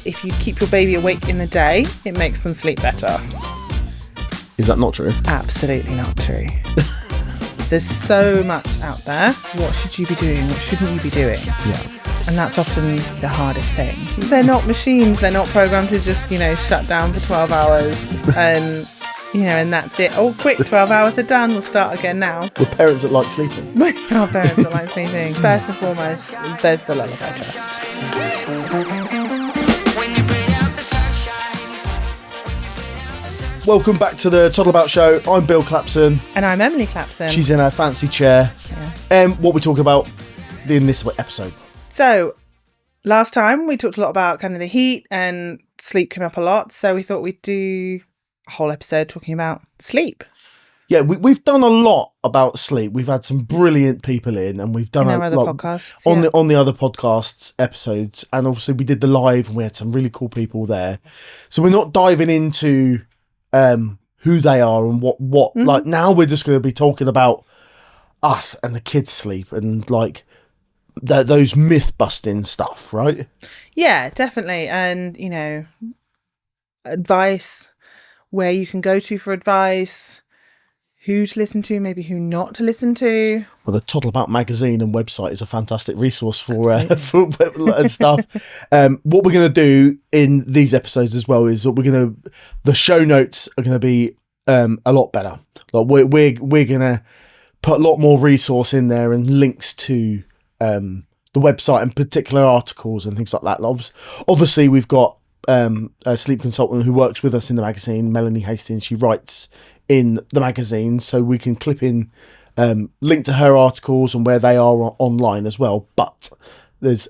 if you keep your baby awake in the day, it makes them sleep better. Is that not true? Absolutely not true. There's so much out there. What should you be doing? What shouldn't you be doing? Yeah. And that's often the hardest thing. They're not machines. They're not programmed to just, shut down for 12 hours and, and that's it. Oh, quick, 12 hours are done. We'll start again now. We're parents that like sleeping. Our parents that like sleeping. First and foremost, there's the Lullaby Trust. Welcome back to the Toddle About Show. I'm Bill Clapson. And I'm Emily Clapson. She's in her fancy chair. Yeah. What we're talking about in this episode. So, last time we talked a lot about kind of the heat and sleep came up a lot. So we thought we'd do a whole episode talking about sleep. Yeah, we've done a lot about sleep. We've had some brilliant people in, and we've done other podcasts on the other podcasts episodes, and obviously we did the live, and we had some really cool people there. So we're not diving into who they are and what Mm-hmm. like now we're just going to be talking about us and the kids' sleep and like those myth busting stuff, right? Yeah, definitely. And advice, where you can go to for advice, who to listen to, maybe who not to listen to. Well, the Toddle About magazine and website is a fantastic resource for and stuff. What we're going to do in these episodes as well is that the show notes are going to be a lot better. Like we're going to put a lot more resource in there and links to the website and particular articles and things like that. Obviously, we've got a sleep consultant who works with us in the magazine, Melanie Hastings. She writes in the magazine, so we can clip in link to her articles and where they are online as well. But there's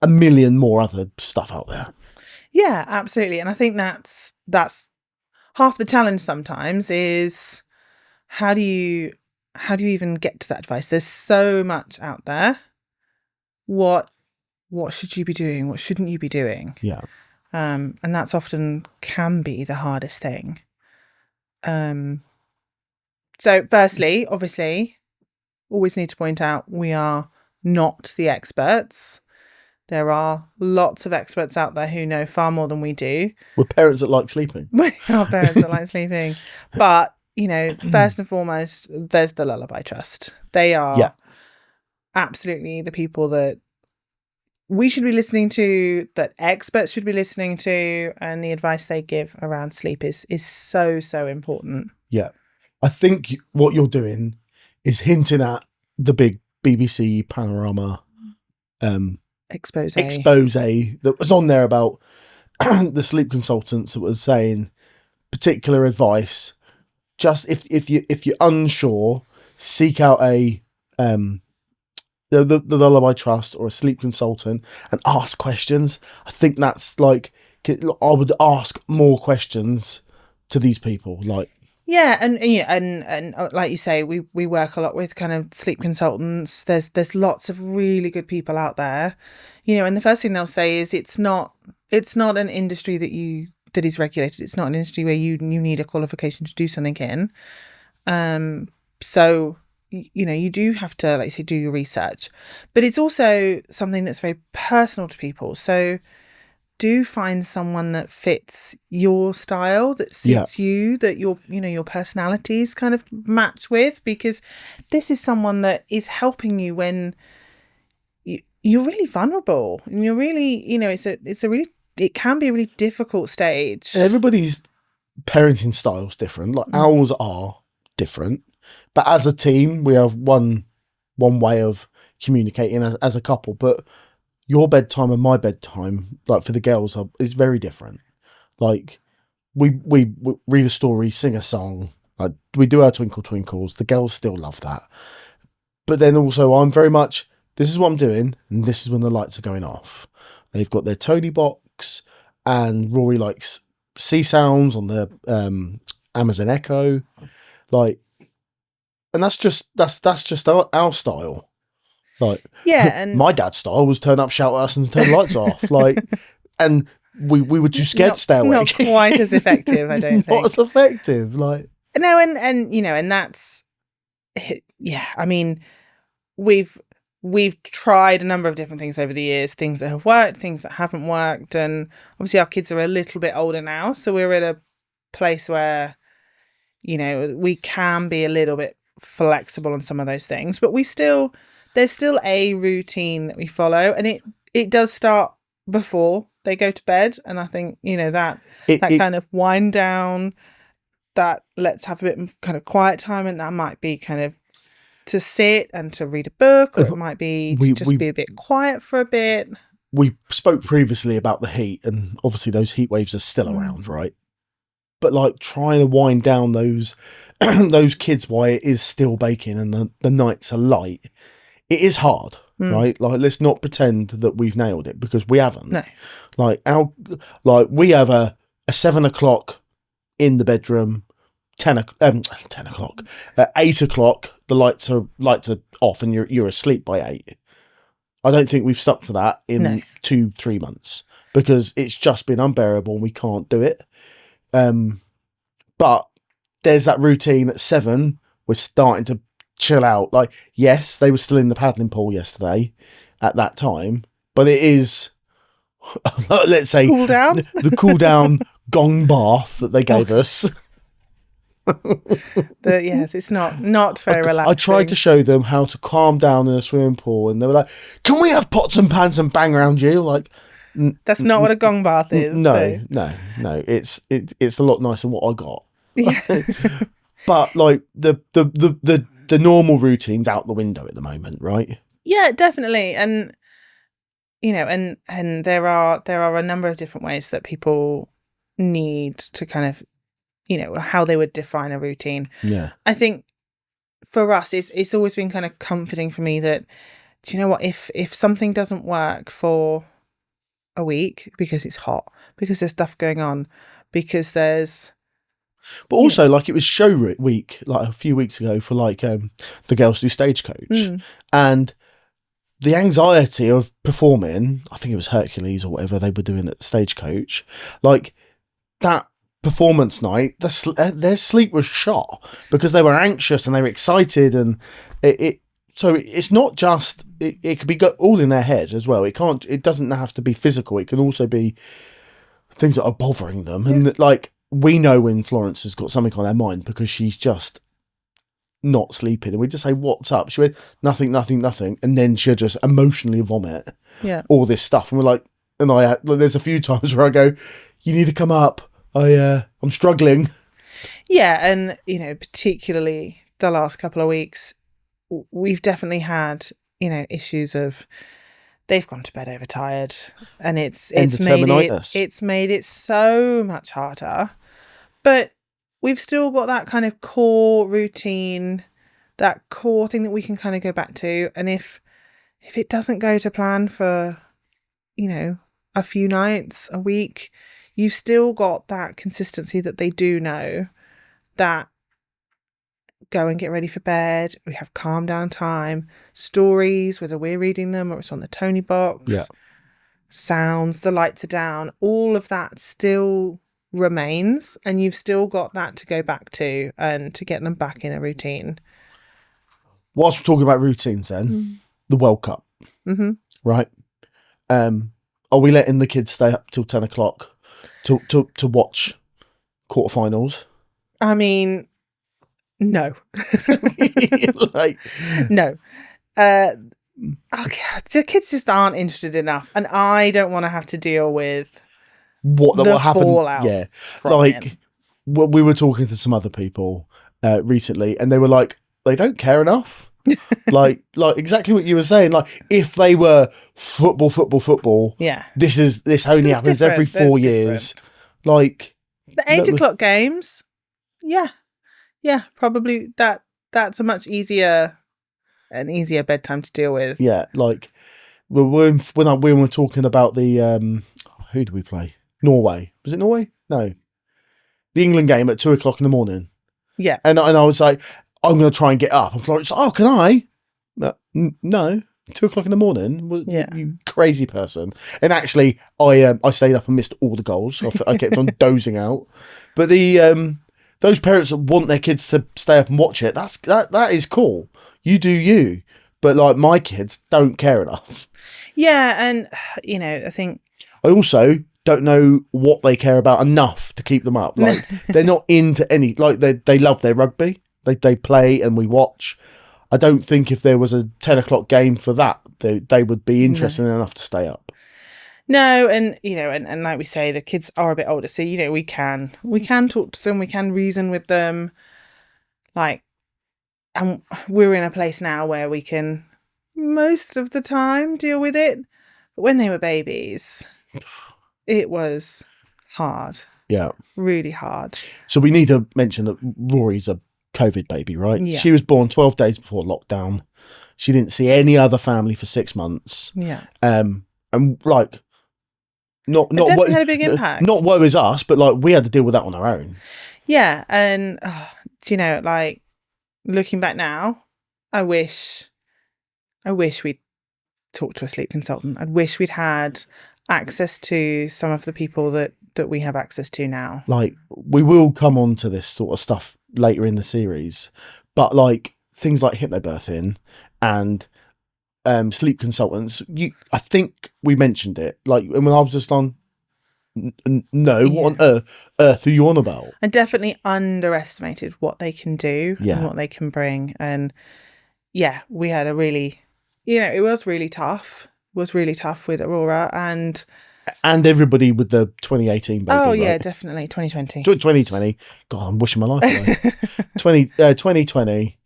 a million more other stuff out there. Yeah, absolutely. And I think that's half the challenge sometimes is how do you even get to that advice? There's so much out there. What should you be doing? What shouldn't you be doing? Yeah. And that's often can be the hardest thing. So firstly, obviously, always need to point out we are not the experts. There are lots of experts out there who know far more than we do. We're parents that like sleeping. We are parents that like sleeping. But, first and foremost, there's the Lullaby Trust. They are absolutely the people that we should be listening to, that experts should be listening to, and the advice they give around sleep is so, so important. Yeah. I think what you're doing is hinting at the big BBC Panorama expose that was on there about the sleep consultants that was saying particular advice. Just if you're unsure, seek out the Lullaby Trust or a sleep consultant and ask questions. I think that's like, I would ask more questions to these people. Like, yeah, and like you say, we work a lot with kind of sleep consultants. There's lots of really good people out there, and the first thing they'll say is it's not an industry that is regulated. It's not an industry where you need a qualification to do something in. So you do have to, like you say, do your research, but it's also something that's very personal to people. So do find someone that fits your style, that suits you, that your personalities kind of match with, because this is someone that is helping you when you're really vulnerable and you're really, it can be a really difficult stage. Everybody's parenting style's different. Like ours are different, but as a team, we have one way of communicating as a couple. But your bedtime and my bedtime, like for the girls, is very different. Like we read a story, sing a song, like we do our Twinkle Twinkles. The girls still love that. But then also I'm very much, this is what I'm doing, and this is when the lights are going off. They've got their Tony box, and Rory likes sea sounds on the Amazon Echo, like, and that's just our style. Like, yeah, and my dad's style was turn up, shout at us, and turn the lights off. Like, and we were too scared to stay awake. Not quite as effective, I don't think. Not as effective, like. No, and that's, yeah. I mean, we've we've tried a number of different things over the years, things that have worked, things that haven't worked. And obviously our kids are a little bit older now. So we're at a place where, you know, we can be a little bit flexible on some of those things, but there's still a routine that we follow. And it does start before they go to bed. And I think, you know, that kind of wind down, that let's have a bit of kind of quiet time. And that might be kind of to sit and to read a book, or it might be to just be a bit quiet for a bit. We spoke previously about the heat, and obviously those heat waves are still around, right? But like trying to wind down those those kids while it is still baking and the nights are light, it is hard, right? Like, let's not pretend that we've nailed it, because we haven't. No. Like we have a 7 o'clock in the bedroom, 10 o'clock, 8 o'clock, the lights are off and you're asleep by 8. I don't think we've stuck to that in 2-3 months, because it's just been unbearable and we can't do it. But there's that routine at 7, we're starting to chill out. Like, yes, they were still in the paddling pool yesterday at that time, but it is, let's say, cool down. the cool down gong bath that they gave us. It's not very relaxing. I tried to show them how to calm down in a swimming pool, and they were like, "Can we have pots and pans and bang around you?" Like, that's not what a gong bath is. No. It's a lot nicer than what I got. Yeah. But like the normal routine's out the window at the moment, right? Yeah, definitely. And you know, and there are a number of different ways that people need to kind of, you know, how they would define a routine. Yeah. I think for us, it's always been kind of comforting for me that, do you know what, if something doesn't work for a week because it's hot, because there's stuff going on, because there's... But also, like, it was show week, like a few weeks ago, for like the girls do Stagecoach. And the anxiety of performing, I think it was Hercules or whatever they were doing at the Stagecoach, like that performance night, their sleep was shot because they were anxious and they were excited, and so it's not just it could be all in their head as well. It doesn't have to be physical. It can also be things that are bothering them. And like, we know when Florence has got something on her mind because she's just not sleeping, and we just say, "What's up?" She went, "Nothing," and then she'll just emotionally vomit all this stuff, and we're like, there's a few times where I go, "You need to come up. I'm struggling." Yeah, and you know, particularly the last couple of weeks, we've definitely had, you know, issues of they've gone to bed overtired, and it's made it so much harder. But we've still got that kind of core routine, that core thing that we can kind of go back to. And if it doesn't go to plan for, you know, a few nights, a week, you've still got that consistency that they do know that go and get ready for bed. We have calm down time, stories, whether we're reading them or it's on the Tony box, sounds, the lights are down, all of that still remains, and you've still got that to go back to and to get them back in a routine. Whilst we're talking about routines then, the World Cup, right? Are we letting the kids stay up till 10 o'clock to watch quarterfinals? I mean, no. No. The kids just aren't interested enough, and I don't want to have to deal with what happened. Fallout. Yeah, like we were talking to some other people recently, and they were like, they don't care enough. like exactly what you were saying. Like, if they were football, this only happens every 4 years. Like the 8 o'clock games, probably that's a much easier bedtime to deal with. Yeah, like when we were talking about the who did we play? Norway. Was it Norway? No, the England game at 2 o'clock in the morning. Yeah, and I was like, I'm going to try and get up. And Florence, oh, can I? No, 2 o'clock in the morning. You crazy person. And actually, I stayed up and missed all the goals. So I kept on dozing out. But those parents that want their kids to stay up and watch it, that is cool. You do you. But like my kids don't care enough. Yeah, and I think I also don't know what they care about enough to keep them up. Like they're not into any. Like they love their rugby. They play and we watch. I don't think if there was a 10 o'clock game for that, they would be interested enough to stay up. No, and and like we say, the kids are a bit older, so we can talk to them, we can reason with them, like, and we're in a place now where we can most of the time deal with it. But when they were babies, it was hard. Yeah, really hard. So we need to mention that Rory's a COVID baby, right? Yeah. She was born 12 days before lockdown. She didn't see any other family for 6 months. Yeah. And like, not definitely had a big impact. Not woe is us, but like we had to deal with that on our own. Yeah, and like looking back now, I wish we'd talked to a sleep consultant. I wish we'd had access to some of the people that we have access to now. Like we will come on to this sort of stuff later in the series, but like things like hypnobirthing and sleep consultants, I think we mentioned it. Like, and when I was just on, no, what on earth are you on about? I definitely underestimated what they can do and what they can bring. And yeah, we had a really, it was really tough. It was really tough with Aurora and everybody with the 2018 baby. Oh, right? yeah, definitely. 2020. 2020. God, I'm wishing my life away. 2020.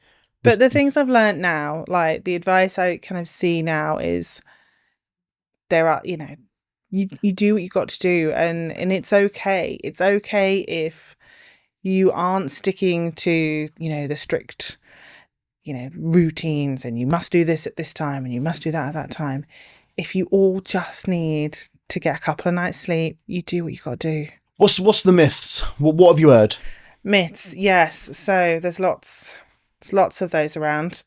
But the things I've learned now, like the advice I kind of see now is there are, you do what you got to do and it's okay. It's okay if you aren't sticking to, the strict, routines and you must do this at this time and you must do that at that time. If you all just need to get a couple of nights sleep, you do what you got to do. What's the myths? What have you heard? Myths, yes. So there's lots of those around.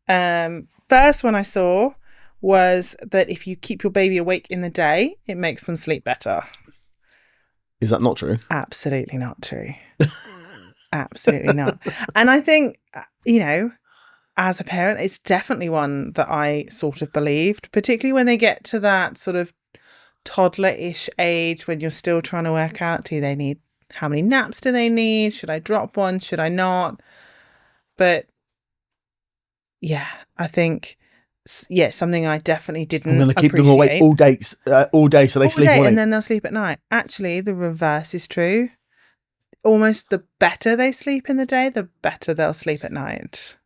First one I saw was that if you keep your baby awake in the day, it makes them sleep better. Is that not true? Absolutely not true. Absolutely not. And I think, as a parent, it's definitely one that I sort of believed, particularly when they get to that sort of toddler-ish age when you're still trying to work out, how many naps do they need? Should I drop one? Should I not? But yeah, I think, something I definitely didn't appreciate. I'm going to keep them awake all day so they sleep all day. And then they'll sleep at night. Actually, the reverse is true. Almost the better they sleep in the day, the better they'll sleep at night.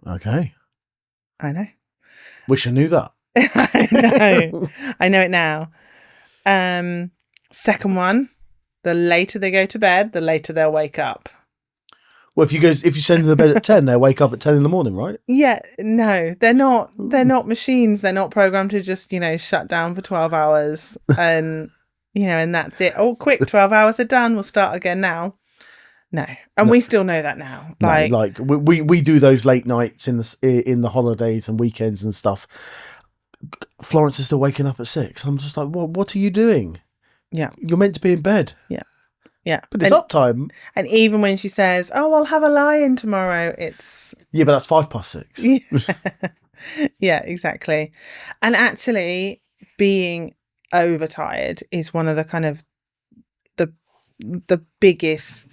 Okay. I know. Wish I knew that. I know. I know it now. Second one, the later they go to bed, the later they'll wake up. Well, if you send them to bed at 10, they'll wake up at 10 in the morning, right? Yeah, no, they're not machines. They're not programmed to just, shut down for 12 hours and, and that's it. Oh, quick, 12 hours are done. We'll start again now. No. And we still know that now. Like we do those late nights in the holidays and weekends and stuff. Florence is still waking up at 6. I'm just like, what are you doing? Yeah. You're meant to be in bed. Yeah. Yeah. But it's up time. And even when she says, "Oh, I'll have a lie-in tomorrow," it's... Yeah, but that's 6:05. Yeah. Yeah, exactly. And actually, being overtired is one of the kind of the biggest,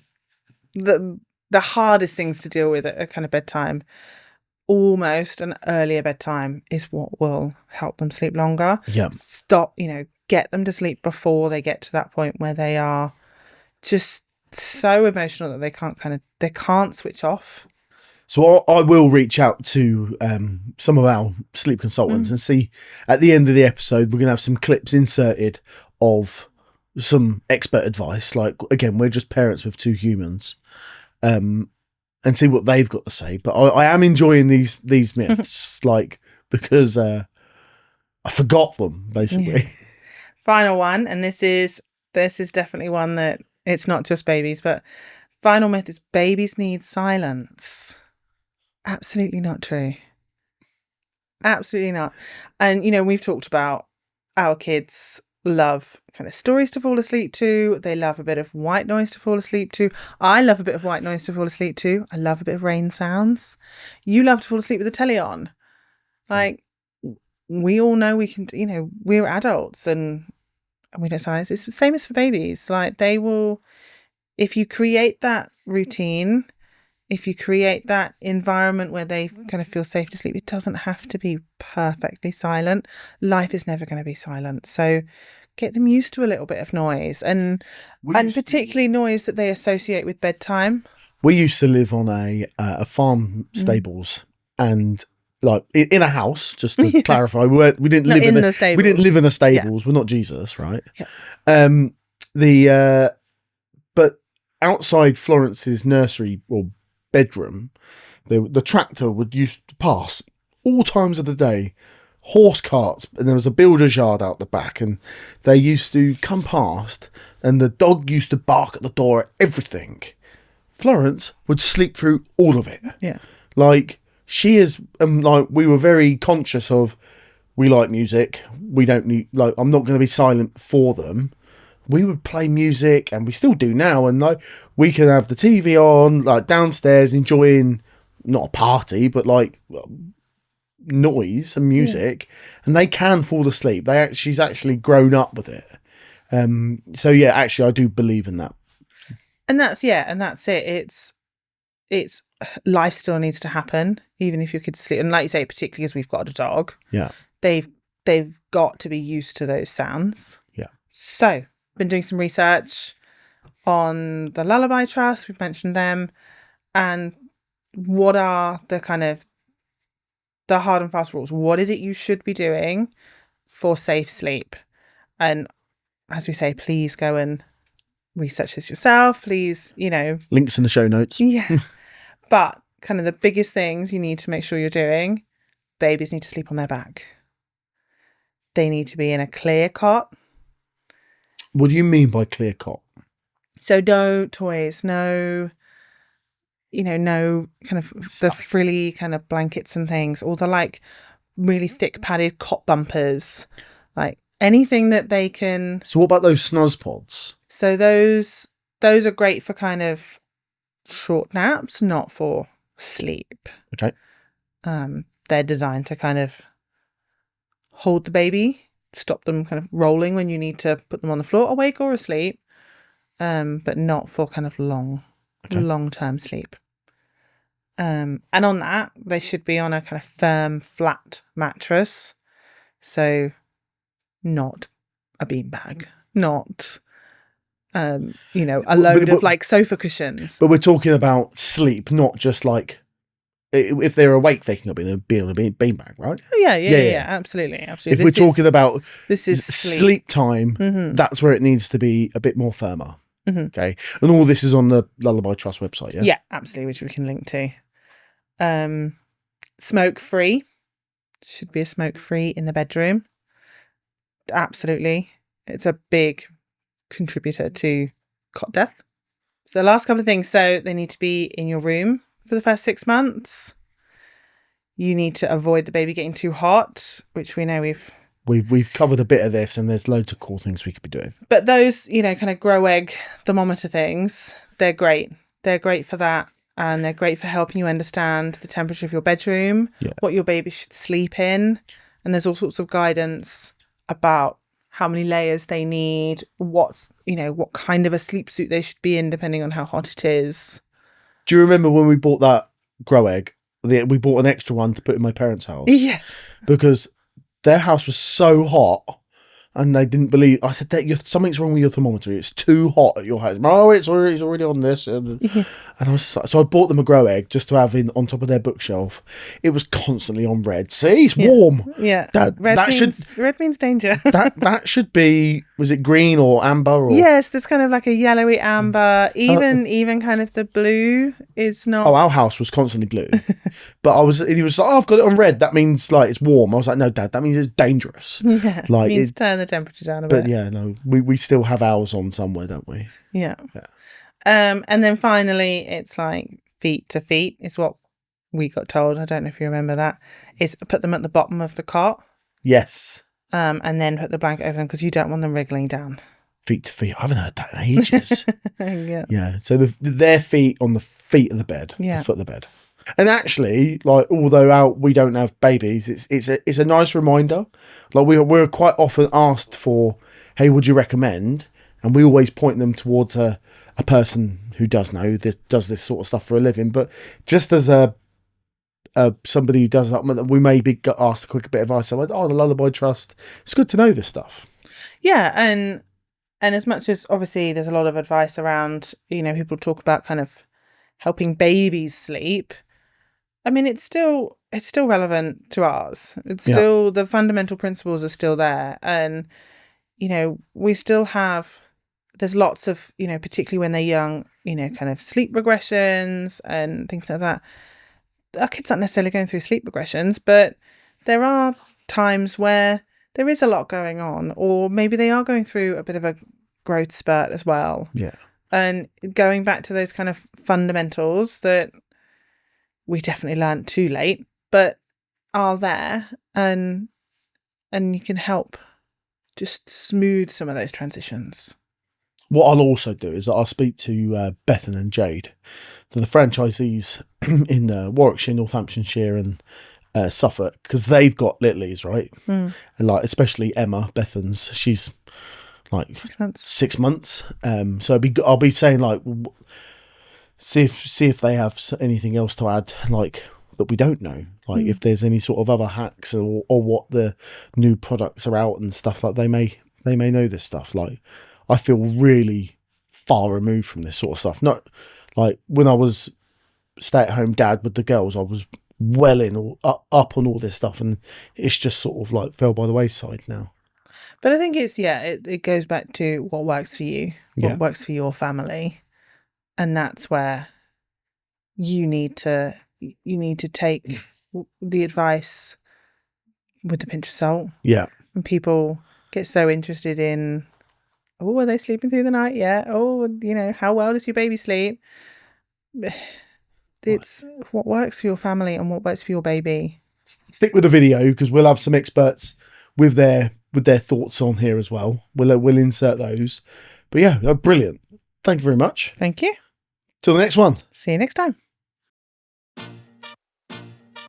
the hardest things to deal with at a kind of bedtime. Almost an earlier bedtime is what will help them sleep longer. Yeah. Stop, get them to sleep before they get to that point where they are just so emotional that they can't switch off. So I will reach out to some of our sleep consultants and see at the end of the episode, we're going to have some clips inserted of some expert advice. Like, again, we're just parents with 2 humans, and see what they've got to say. But I am enjoying these myths, like, because I forgot them, basically. Yeah. Final one, and this is definitely one that it's not just babies, but final myth is babies need silence. Absolutely not true. Absolutely not. And, we've talked about our kids love kind of stories to fall asleep to. They love a bit of white noise to fall asleep to. I love a bit of white noise to fall asleep to. I love a bit of rain sounds. You love to fall asleep with the telly on. Like, we all know we can, we're adults and we don't silence. It's the same as for babies. Like, they will, if you create that routine, if you create that environment where they kind of feel safe to sleep, it doesn't have to be perfectly silent. Life is never going to be silent. So get them used to a little bit of noise and particularly noise that they associate with bedtime. We used to live on a farm stables and like in a house, just to clarify, we didn't live in the stables. We didn't live in the stables. Yeah. We're not Jesus, right? Yeah. But outside Florence's nursery or bedroom, the tractor would used to pass all times of the day, horse carts, and there was a builder's yard out the back, and they used to come past, and the dog used to bark at the door at everything. Florence would sleep through all of it. Yeah, like she is, like we were very conscious of. We like music. We don't need I'm not going to be silent for them. We would play music, and we still do now, and like we can have the TV on, like downstairs, enjoying not a party, but like noise and music, and they can fall asleep. She's actually grown up with it. So yeah, actually, I do believe in that. And that's it. It's life still needs to happen, even if your kids sleep. And like you say, particularly as we've got a dog, they've got to be used to those sounds. Yeah. So, been doing some research on the Lullaby Trust. We've mentioned them, and what are the kind of the hard and fast rules? What is it you should be doing for safe sleep? And as we say, please go and research this yourself. Please, links in the show notes. Yeah. But kind of the biggest things you need to make sure you're doing: babies need to sleep on their back. They need to be in a clear cot. What do you mean by clear cot? So no toys, no kind of the frilly kind of blankets and things, or the like really thick padded cot bumpers, like anything that they can. So what about those snuzz pods? So those are great for kind of short naps, not for sleep. Okay. They're designed to kind of hold the baby, stop them kind of rolling when you need to put them on the floor, awake or asleep, but not for kind of long-term sleep. And on that, they should be on a kind of firm, flat mattress. So not a beanbag, not, a load of like sofa cushions. But we're talking about sleep, not just like, if they're awake, they can be on a beanbag, right? Oh, yeah, absolutely. If we're talking about this is sleep time, that's where it needs to be a bit more firmer. Okay, and all this is on the Lullaby Trust website. Yeah, absolutely, which we can link to. Smoke free, should be a smoke free in the bedroom. Absolutely, it's a big contributor to cot death. So the last couple of things, so they need to be in your room for the first 6 months. You need to avoid the baby getting too hot, which we know we've covered a bit of this, and there's loads of cool things we could be doing. But those, kind of grow egg thermometer things, they're great. They're great for that, and they're great for helping you understand the temperature of your bedroom, what your baby should sleep in, and there's all sorts of guidance about how many layers they need, what kind of a sleep suit they should be in, depending on how hot it is. Do you remember when we bought that grow egg? We bought an extra one to put in my parents' house. Yes. Because their house was so hot, and they didn't believe. I said, something's wrong with your thermometer. It's too hot at your house. Oh, it's already on this. And I was so I bought them a grow egg just to have on top of their bookshelf. It was constantly on red. See, it's warm. Yeah. Red means danger. that should be. Was it green or amber? Or? Yes, there's kind of like a yellowy amber. Even kind of the blue is not. Oh, our house was constantly blue, but he was like, "Oh, I've got it on red. That means like it's warm." I was like, "No, Dad, that means it's dangerous." Yeah, like it means turn the temperature down a bit. But yeah, no, we still have ours on somewhere, don't we? Yeah. And then finally, it's like feet to feet is what we got told. I don't know if you remember that. Is put them at the bottom of the cot. Yes. And then put the blanket over them because you don't want them wriggling down. Feet to feet. I haven't heard that in ages. Yeah. Yeah. So their feet on the feet of the bed. Yeah. The foot of the bed. And actually, like, although we don't have babies, it's a nice reminder. Like, we're quite often asked for, hey, would you recommend? And we always point them towards a person who does this sort of stuff for a living. But just as somebody who does that, we may be asked a quick bit of advice. So, the Lullaby Trust. It's good to know this stuff. Yeah, and as much as obviously there's a lot of advice around, people talk about kind of helping babies sleep. I mean, it's still relevant to ours. It's still, the fundamental principles are still there. And, we still have, there's lots of, particularly when they're young, kind of sleep regressions and things like that. Our kids aren't necessarily going through sleep regressions, but there are times where there is a lot going on, or maybe they are going through a bit of a growth spurt as well. Yeah. And going back to those kind of fundamentals that we definitely learned too late, but are there, and you can help just smooth some of those transitions. What I'll also do is I'll speak to Bethan and Jade, the franchisees in Warwickshire, Northamptonshire and Suffolk, because they've got littlies, right? And like, especially Emma, Bethan's, she's like 6 months. So I'll be saying, like, see if they have anything else to add, like, that we don't know, like if there's any sort of other hacks or what the new products are out and stuff. Like, they may know this stuff. Like, I feel really far removed from this sort of stuff. Not like when I was stay-at-home dad with the girls, I was up on all this stuff, and it's just sort of like fell by the wayside now. But I think it's it goes back to what works for you, what works for your family, and that's where you need to take the advice with a pinch of salt. Yeah. And people get so interested in, oh, are they sleeping through the night? Yeah. Oh, how well does your baby sleep? It's what works for your family and what works for your baby. Stick with the video, because we'll have some experts with their thoughts on here as well. We'll insert those. But yeah, brilliant. Thank you very much. Thank you. Till the next one. See you next time.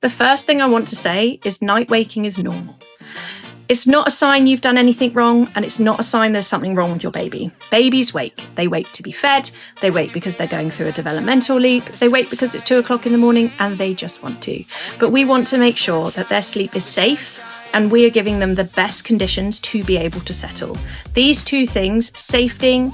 The first thing I want to say is night waking is normal. It's not a sign you've done anything wrong, and it's not a sign there's something wrong with your baby. Babies wake. They wake to be fed. They wake because they're going through a developmental leap. They wake because it's 2:00 in the morning and they just want to. But we want to make sure that their sleep is safe, and we are giving them the best conditions to be able to settle. These two things, safety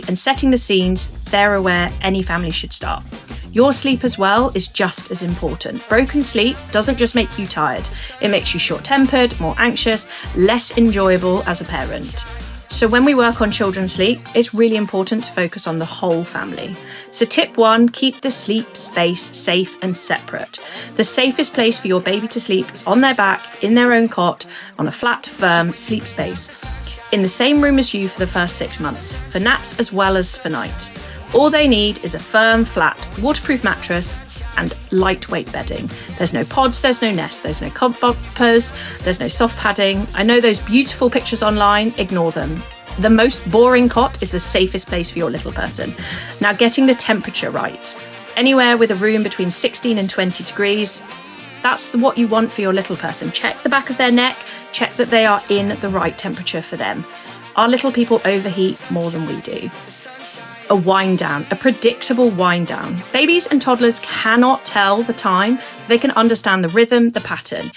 and setting the scenes, they're where any family should start. Your sleep as well is just as important. Broken sleep doesn't just make you tired. It makes you short-tempered, more anxious, less enjoyable as a parent. So when we work on children's sleep, it's really important to focus on the whole family. So tip 1, keep the sleep space safe and separate. The safest place for your baby to sleep is on their back, in their own cot, on a flat, firm sleep space, in the same room as you for the first 6 months, for naps as well as for night. All they need is a firm, flat, waterproof mattress and lightweight bedding. There's no pods, there's no nest, there's no comforters, there's no soft padding. I know those beautiful pictures online, ignore them. The most boring cot is the safest place for your little person. Now, getting the temperature right. Anywhere with a room between 16 and 20 degrees, that's what you want for your little person. Check the back of their neck, check that they are in the right temperature for them. Our little people overheat more than we do. A wind down, a predictable wind down. Babies and toddlers cannot tell the time. They can understand the rhythm, the pattern.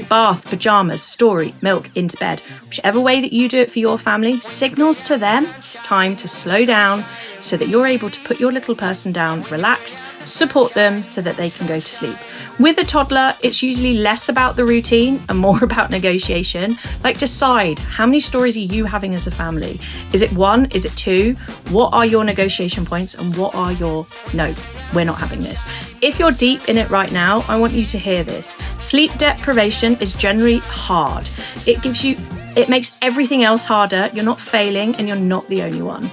Bath, pajamas, story, milk, into bed. Whichever way that you do it for your family signals to them it's time to slow down so that you're able to put your little person down, relaxed, support them so that they can go to sleep. With a toddler, it's usually less about the routine and more about negotiation. Like, decide, how many stories are you having as a family? Is it 1? Is it 2? What are your negotiation points and what are your, no, we're not having this. If you're deep in it right now, I want you to hear this. Sleep deprivation is generally hard. It makes everything else harder. You're not failing and you're not the only one.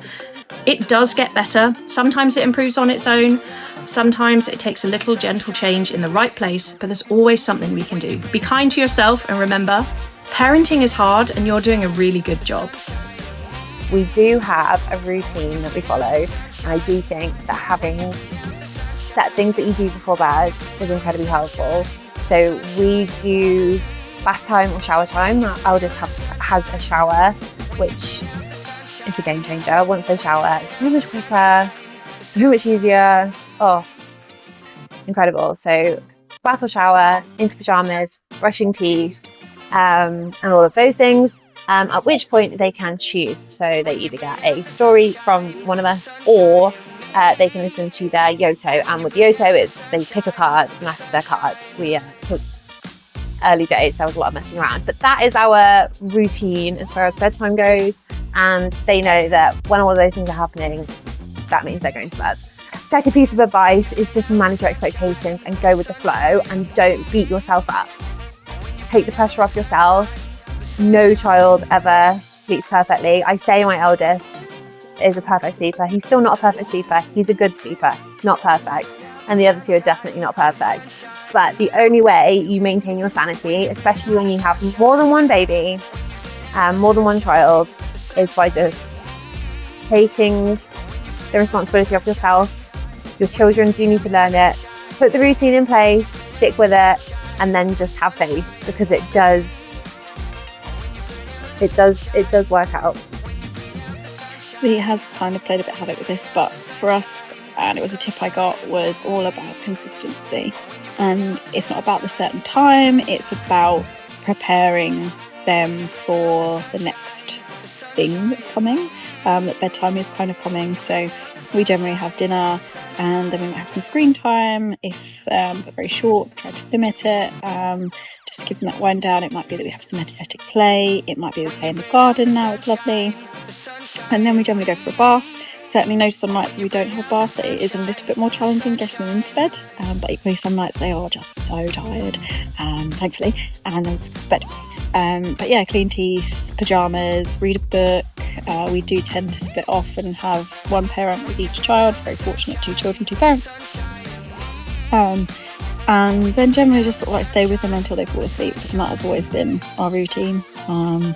It does get better. Sometimes it improves on its own. Sometimes it takes a little gentle change in the right place, but there's always something we can do. Be kind to yourself and remember, parenting is hard and you're doing a really good job. We do have a routine that we follow, and I do think that having set things that you do before bed is incredibly helpful. So we do bath time or shower time. Our eldest has a shower, which is a game changer. Once they shower, it's so much quicker, so much easier. Oh, incredible. So bath or shower, into pajamas, brushing teeth, and all of those things. At which point they can choose. So they either get a story from one of us, or they can listen to their Yoto. And with Yoto, it's they pick a card, and after their card, because early days there was a lot of messing around. But that is our routine as far as bedtime goes. And they know that when all of those things are happening, that means they're going to bed. Second piece of advice is just manage your expectations and go with the flow, and don't beat yourself up. Take the pressure off yourself. No child ever sleeps perfectly. I say my eldest is a perfect sleeper. He's still not a perfect sleeper. He's a good sleeper. He's not perfect. And the other two are definitely not perfect. But the only way you maintain your sanity, especially when you have more than one baby, more than one child, is by just taking the responsibility of yourself. Your children do need to learn it. Put the routine in place, stick with it, and then just have faith, because it does work out. He has kind of played a bit havoc with this, but for us, and it was a tip I got, was all about consistency. And it's not about the certain time, it's about preparing them for the next thing that's coming. That bedtime is kind of coming, so we generally have dinner, and then we might have some screen time, but very short, try to limit it, just to give them that wind down. It might be that we have some energetic play, it might be we play in the garden now, it's lovely, and then we generally go for a bath. Certainly notice on nights that we don't have a bath that it is a little bit more challenging getting them into bed, but equally some nights they are just so tired, thankfully, and then it's bed. But yeah, clean teeth, pyjamas, read a book. We do tend to split off and have one parent with each child. Very fortunate, 2 children, 2 parents. And then generally just sort of like stay with them until they fall asleep. And that has always been our routine. And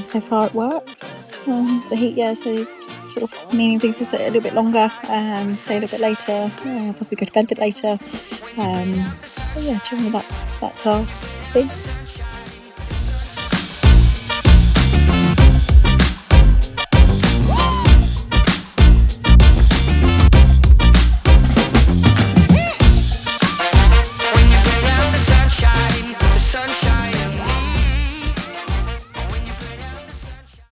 so far it works. The heat, so it's just sort of meaning things to sit a little bit longer, stay a little bit later, possibly go to bed a bit later. But yeah, generally that's our thing.